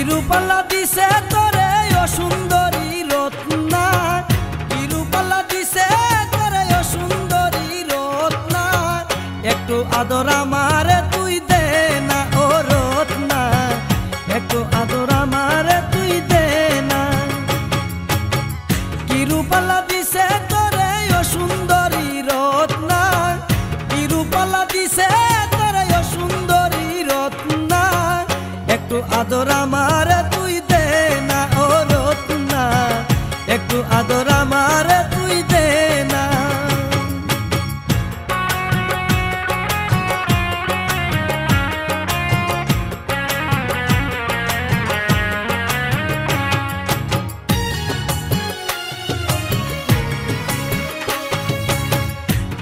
রূপালা দিছে তোরে ও সুন্দরী রত্না, কি রূপালা দিছে তোরে ও সুন্দরী রত্না। একটু আদর আমারে তুই দে না ও রত্না, একটু আদর আমারে তুই দে না। কি রূপালা দিছে তোরে ও সুন্দরী রত্না, কি রূপালা দিছে তোরে ও সুন্দরী রত্না। একটু আদর আমারে তুই দে না ও রত্না, একটু আদর আমারে তুই দে না।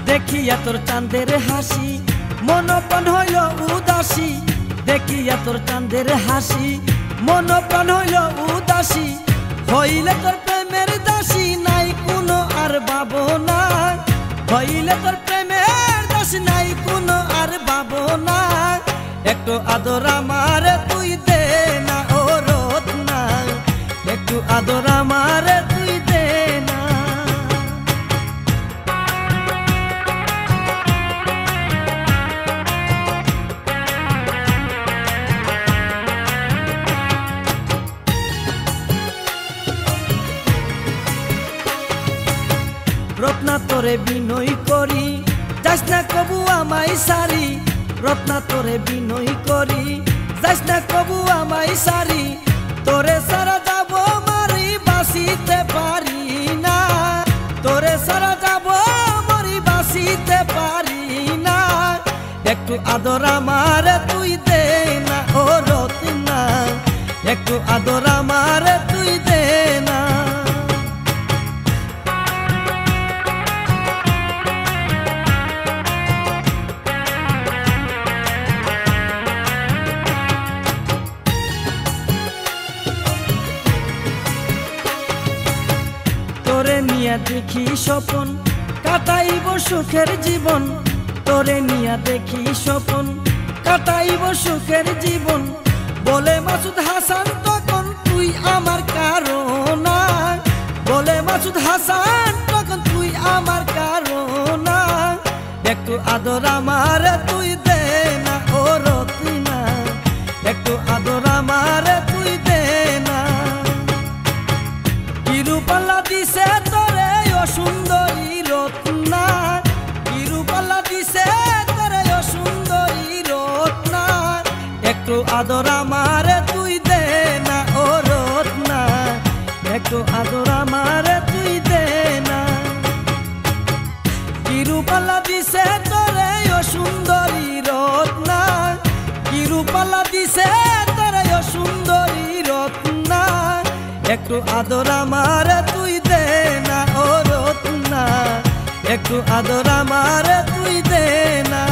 দেখিয়া তোর চাঁদের হাসি মন প্রাণ হইল উদাসী, দেখিয়া তোর চাঁদের হাসি মন প্রাণ হইল উদাসী। হইলে তোর প্রেমের দাসী নাই কোনো আর ভাবনা, হইলে তোর প্রেমের দাসী নাই কোনো আর ভাবনা। একটু আদর আমারে তুই দে না ও রত্না, একটু আদর আমারে তুই দে না। রত্না তোরে বিনয় করি যাস না কবু আমায় সারি, রত্না তোরে বিনয় করি যাস না কবু আমায় সারি। তোরে সারা যাব মারি বাসিতে পারি না, তোরে সারা যাব মারি বাসিতে পারি না। একটু আদর আমারে তুই দে না ও রত্না, একটু আদর আমারে তুই দে না। তোরে নিয়া দেখি স্বপন কাটাইব সুখের জীবন, তোরে নিয়া দেখি স্বপন কাটাইব সুখের জীবন। বলে মাসুদ হাসান তখন তুই আমার কারণা, বলে মাসুদ হাসান তখন তুই আমার কারণা। একটু আদর আমারে তুই দে না ও রত্না, একটু আদর আমারে তুই দে না। কি রূপালা দিছে তোরে ও সুন্দরী রত্না, কি রূপালা দিছে তোরে ও সুন্দরী রত্না। একটু আদর আমারে তুই দে না ও রত্না, একটু আদর আমারে তুই দে না। কি রূপালা দিছে তোরে ও সুন্দরী রত্না, কি রূপালা দিছে তোরে ও সুন্দরী রত্না। একটু আদর আমারে তুই দে না ও রত্না, একটু আদর আমারে তুই দে না।